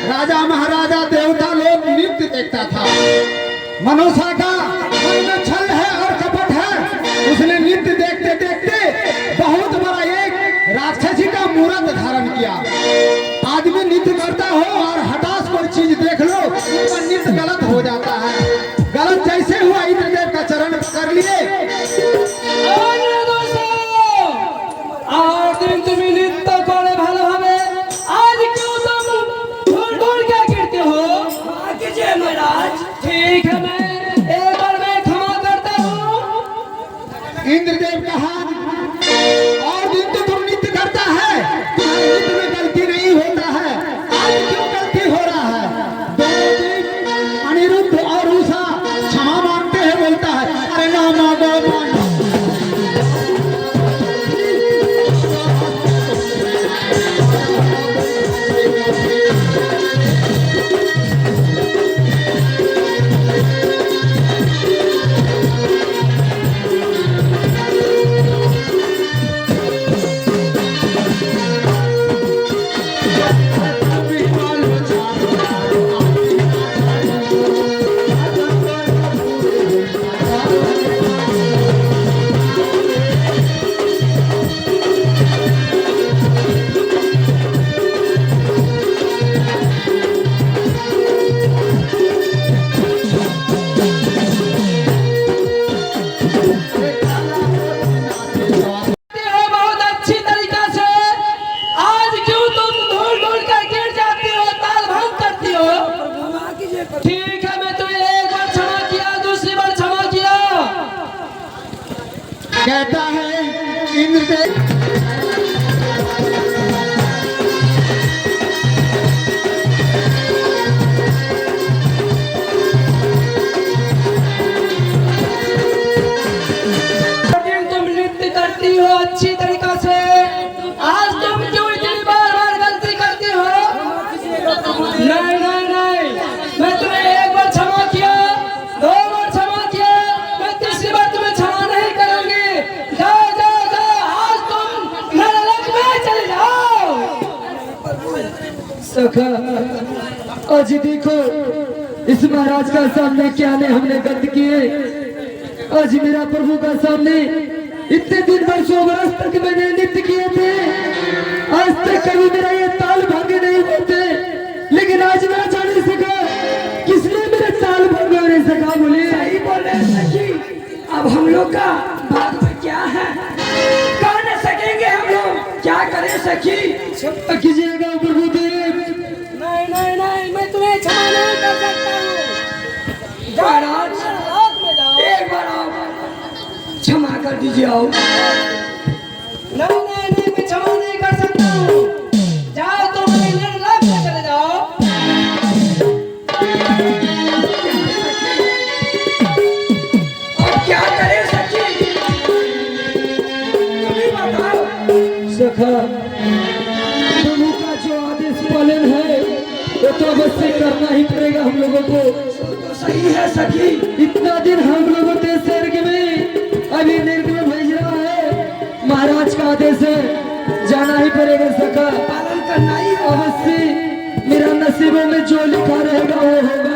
राजा महाराजा देवता लोग नृत्य देखता था। मनुष्य का मन में छल है और कपट है। उसने नृत्य देखते देखते बहुत बड़ा एक राक्षसी का मूर्त धारण किया। आदमी नृत्य करता हो और हठात कोई चीज देख लो, उसका नृत्य गलत हो जाता है। गलत जैसे हुआ इंद्रदेव का चरण कर लिए। और दिन तुम्हें नृत्य करे भालो हमें आज क्यों तुम ढूंढ ढूंढ के गिरते हो? कीजिए महाराज। ठीक है, मैं एक बार मैं क्षमा करता हूँ। इंद्रदेव कहा, और दिन तो तुम नृत्य करता है, तुम्हारे नृत्य में गलती नहीं होता है, आज क्यों गलती हो रहा है? दोनों दिन अनिरुद्ध और उषा क्षमा मांगते हैं। बोलता है, अरे ना मांगो कहता है इंद्रदेव। तुम नृत्य करती हो अच्छी तरीका से, आज तुम क्यों इतनी बार बार गलती करती हो? नहीं नहीं नहीं, मैं तुम्हें एक बार क्षमा किया, दो बार क्षमा किया, मैं तीसरी बार तुम्हें क्षमा नहीं करूंगी। जाओ जाओ जाओ, आज तुम नरक में चले जाओ। सखा, आज देखो इस महाराज का सामने क्या ने हमने गलत किए। आज मेरा प्रभु का सामने इतने दिन वर्षों बरस तक मैंने नृत्य किए थे, आज तक कभी मेरा ये ताल भंगे नहीं होते, लेकिन आज मैं जान नहीं सका किसने मेरे ताल भंगे नहीं सका। बोले सही बोल रहे हैं सखी। अब हम लोग का बात में क्या है, कर नहीं सकेंगे हम लोग, क्या करें सखी? क्षमा कीजिएगा प्रभुदेव। नहीं नहीं नहीं, मैं तुम्हें क्षमा नहीं कर सकता हूँ। महाराज एक बार आओ, क्षमा कर दीजिए। आओ। नहीं नहीं नहीं, मैं क्षमा नहीं कर सकता हूँ। जाओ तुम नरक में चले जाओ। अब क्या करें सखी, तुम्हें बताओ। सखा, प्रभु का जो आदेश पालन है वो तो अवश्य करना ही पड़ेगा हम लोगों को। तो सही है सखी। इतना दिन हम लोगों के स्वर्ग में, अभी नरक में भेज रहा है। महाराज का आदेश है, जाना ही पड़ेगा सखा, पालन करना ही होगा। अवश्य मेरा नसीबों में जो लिखा रहेगा वो होगा।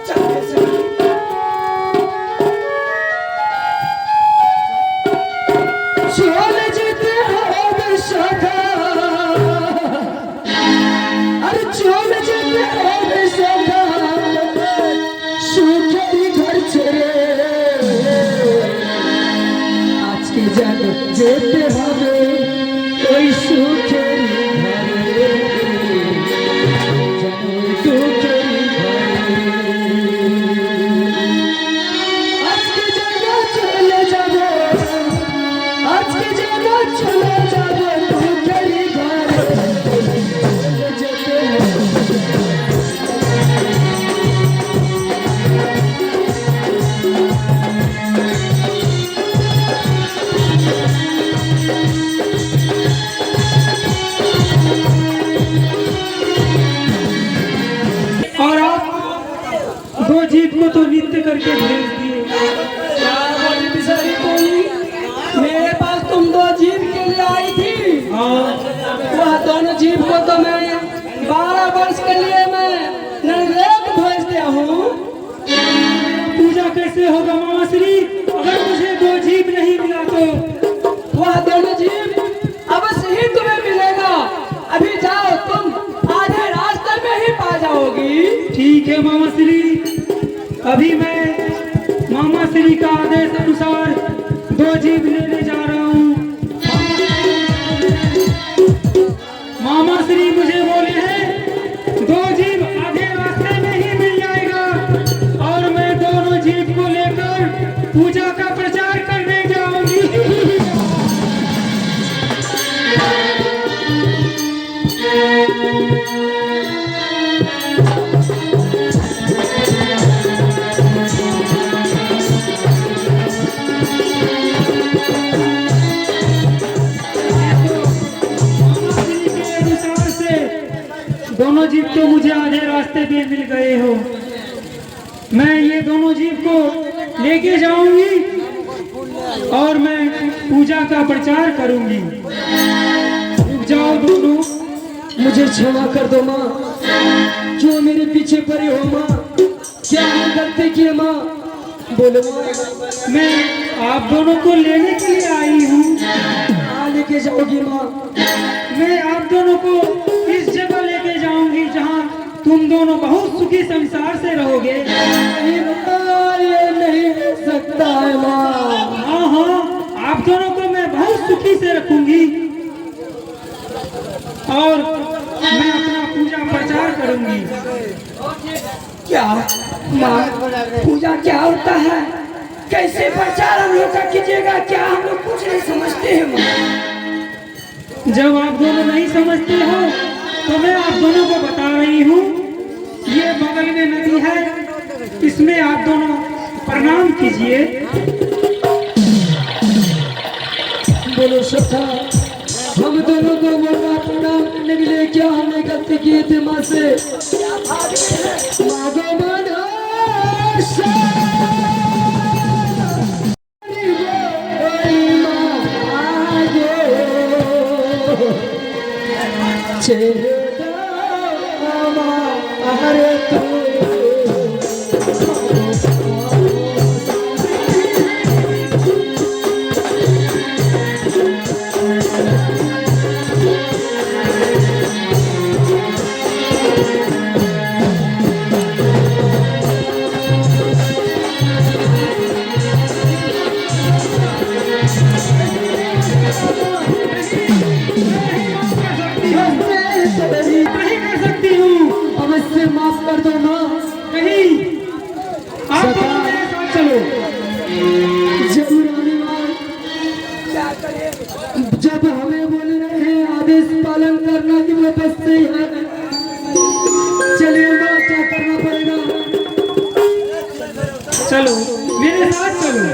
चलिए सखी। चल जीते हो बेशका, अरे चल जीते हो बेशका, सुखेरी घर चले आज के जग जेते हवे कोई सुखेरी घरे, जने सुखेरी घरे। आज के जगह चले जाबो, आज के जगह चले जाबो सुखेरी घरे, जेते और आप दो जीप में तो नृत्य करके भेज दिए। क्या बोली बिचारी बोली, मेरे पास तुम दो जीप के लिए आई थी। वह दोनों जीप को तो मैं 12 होगी। ठीक है मामा श्री, अभी मैं मामा श्री का आदेश अनुसार 2 जीप लेने जा रहा हूँ। मामा श्री मुझे बोले हैं 2 जीप आधे रास्ते में ही मिल जाएगा और मैं दोनों जीप को लेकर पूजा का प्रचार करने जाऊंगी। दोनों जीप तो मुझे आधे रास्ते पे मिल गए हो, मैं ये दोनों जीप को लेके जाऊंगी और मैं पूजा का प्रचार करूंगी। रुक जाओ दोनों, मुझे क्षमा कर दो माँ, क्यों मेरे पीछे पड़े हो माँ? क्या मैंने गलती की है माँ? बोलो माँ। मैं आप दोनों को लेने के लिए आई हूँ। कहाँ लेके जाओगी माँ? मैं आप दोनों को इस जगह लेके जाऊंगी जहाँ तुम दोनों बहुत सुखी संसार से रहोगे। नहीं माँ, ये नहीं हो सकता है माँ। हाँ हाँ, आप दोनों को मैं बहुत सुखी से रखूंगी और मैं अपना पूजा प्रचार करूंगी। क्या माँ, पूजा क्या होता है? कैसे प्रचार हम लोग का कीजिएगा? क्या हम लोग कुछ नहीं समझते हैं माँ। जब आप दोनों नहीं समझते हो तो मैं आप दोनों को बता रही हूँ। ये बगल में नदी है, इसमें आप दोनों प्रणाम कीजिए। बोलो सखा, हम दोनों को मौका प्रणाम करने के लिए क्या हमने गलती की थी माँ से? मांगो मना हरे तू नहीं कर सकती हूँ। अवश्य माफ कर दो माँ। नहीं, आप दोनों मेरे साथ चलो। जरूर आने वाले, जब हमें बोल रहे हैं आदेश पालन करना कि वो बस से है। चलिए माँ, क्या करना पड़ेगा? चलो मेरे साथ चलो।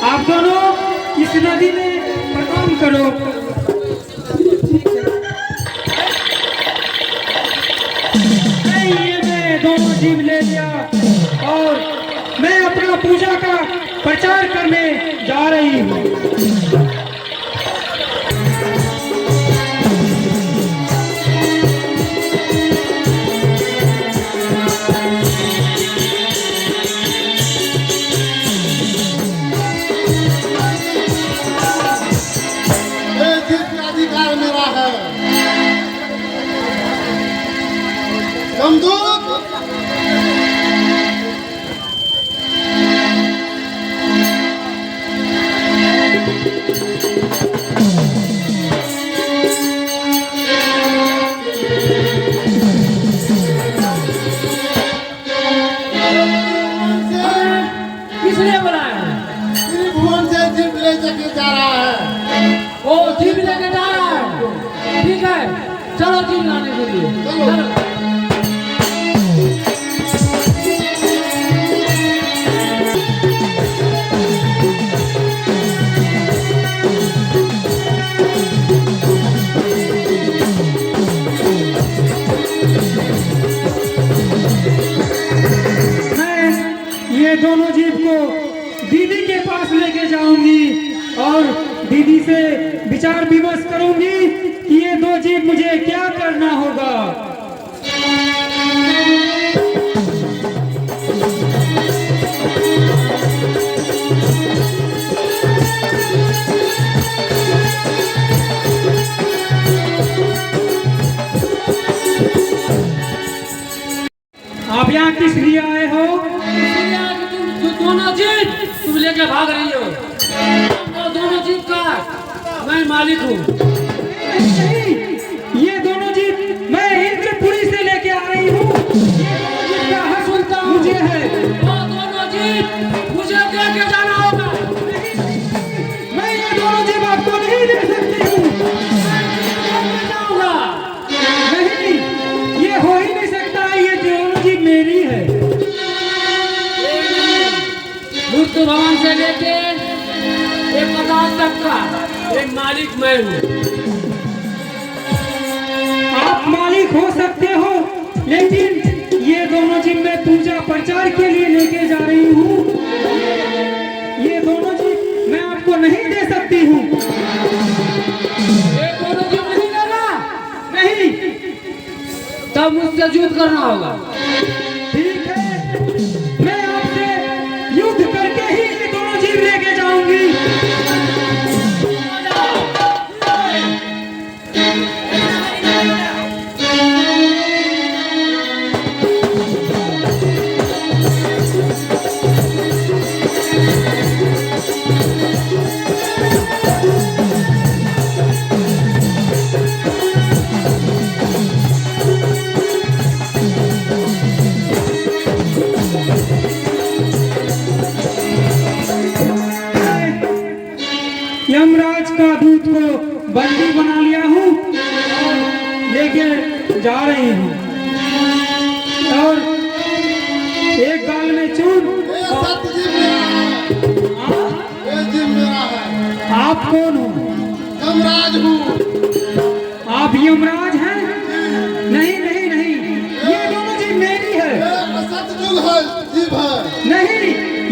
आप दोनों इस नदी में प्रणाम करो। ये मैं दोनों जीव ले लिया और मैं अपना पूजा का प्रचार करने जा रही हूँ। अधिकार मेरा है। समझो ये दोनों जीप को दीदी के पास लेके जाऊंगी और दीदी से विचार विमर्श करूंगी कि ये दो जीप मुझे क्या करना होगा। आप यहाँ किस लिए आए हो? तुम दोनों जीप तुम लेके भाग रही हो। वो दोनों जीप का मैं मालिक हूँ। नहीं, ये दोनों जीप मैं इंद्रपुरी से लेके आ रही हूँ। ये दोनों जीप का हक सुनता हूँ मुझे है। वो दोनों जीप मुझे लेके जाना होगा। मैं ये दोनों जीप आपको नहीं दे सकती हूँ। मैं जाऊंगा। नहीं, ये हो ही नहीं सकता। ये दोनों जीप मेरी है। मृत्यु भवन से लेके एक 50 तक का एक मालिक मैं हूँ। आप मालिक हो सकते हो, लेकिन ये दोनों जीप मैं पूजा प्रचार के लिए लेके जा रही हूँ। ये दोनों जीप मैं आपको नहीं दे सकती हूँ। ये दोनों जीप नहीं लेना। नहीं, तब मुझसे युद्ध करना होगा। ठीक है, मैं आपसे युद्ध करके ही ये दोनों जीप लेके जाऊंगी। यमराज का दूत को बंदी बना लिया हूँ और लेके जा रही हूँ। और एक गाल में चून। ये सत्य जीव मेरा है। ये जीव मेरा है। आप कौन हो? यमराज हूँ। आप यमराज हैं? नहीं नहीं नहीं, ये दोनों जीव मेरी है। ये सत्य युग है, जीव है। नहीं,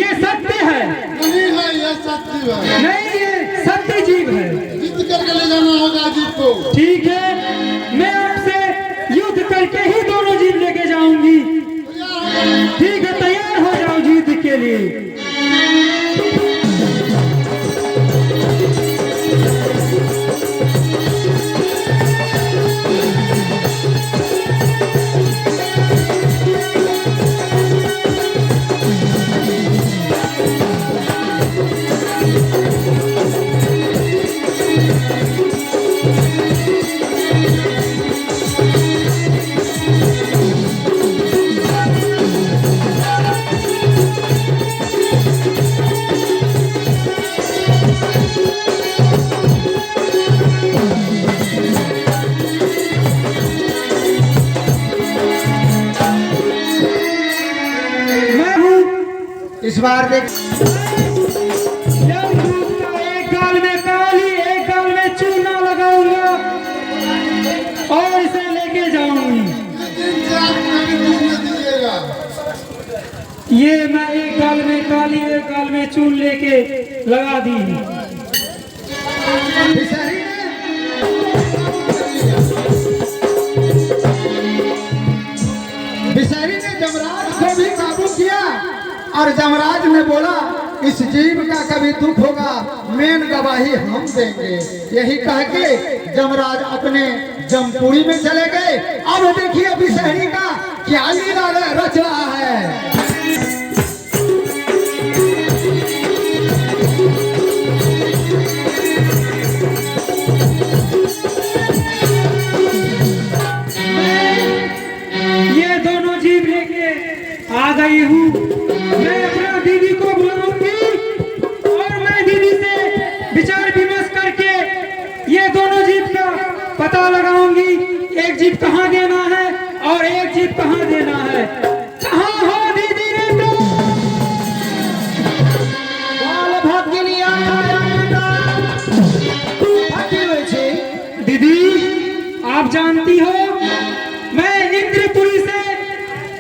ये सत्य है। नहीं है, ये सत्य जीव है। नहीं, ये सत्य जीव है। युद्ध करके ले जाना होगा जीव को। ठीक है, मैं आपसे युद्ध करके ही दोनों जीव लेके जाऊंगी। ठीक है, तैयार हो जाओ युद्ध के लिए। इस बार देख यमदूत का एक गाल में काली, एक गाल में चूना लगाऊंगा और इसे लेके जाऊंगी। लेकिन क्या कभी पूछने दीजिएगा। ये मैं एक गाल में काली, एक गाल में चून लेके लगा दी। बिसहरी ने जमराज को भी काबू किया और जमराज ने बोला इस जीव का कभी दुख होगा मेन गवाही हम देंगे। यही कह के जमराज अपने जमपुरी में चले गए। अब देखिए बिसहरी का क्या लीला रच रहा है। ये दोनों जीव लेके आ गई हूँ। मैं अपना दीदी को बुलाऊंगी और मैं दीदी से विचार विमर्श करके ये दोनों जीव का पता लगाऊंगी। एक जीव कहाँ देना है और एक जीव कहाँ देना है। कहाँ हो दीदी रे तुम? दीदी, आप जानती हो मैं इंद्रपुरी से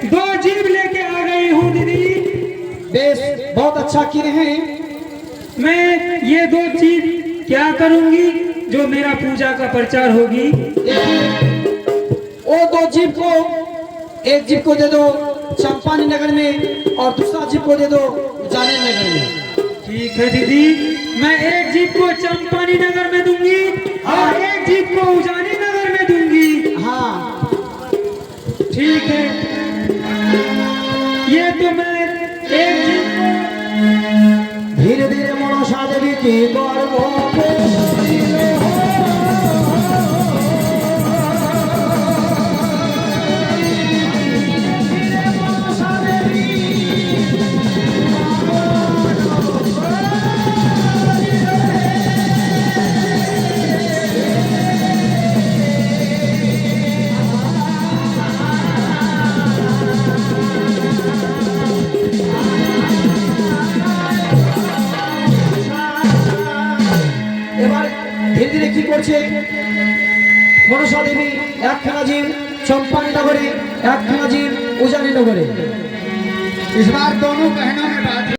2 जीव लेके आ गई हूँ। दीदी बेश बहुत अच्छा किए हैं। मैं ये 2 चीज क्या करूंगी जो मेरा पूजा का प्रचार होगी? वो 2 जीप को, एक जीप को दे दो चंपानी नगर में और दूसरा जीप को दे दो उजानी नगर में। ठीक है दीदी, मैं एक जीप को चंपानी नगर में दूंगी और एक जीप को उजानी नगर में दूंगी। हाँ ठीक है, ये तो मैं एक जीप को धीरे धीरे मनसा देवी की गर्भ ধীরে ধীরে কি করছে মনসা দেবী একখানা জিন চম্পানী নগরে একখানা জিন উজানি নগরে। इस बार दोनों बहनों में बात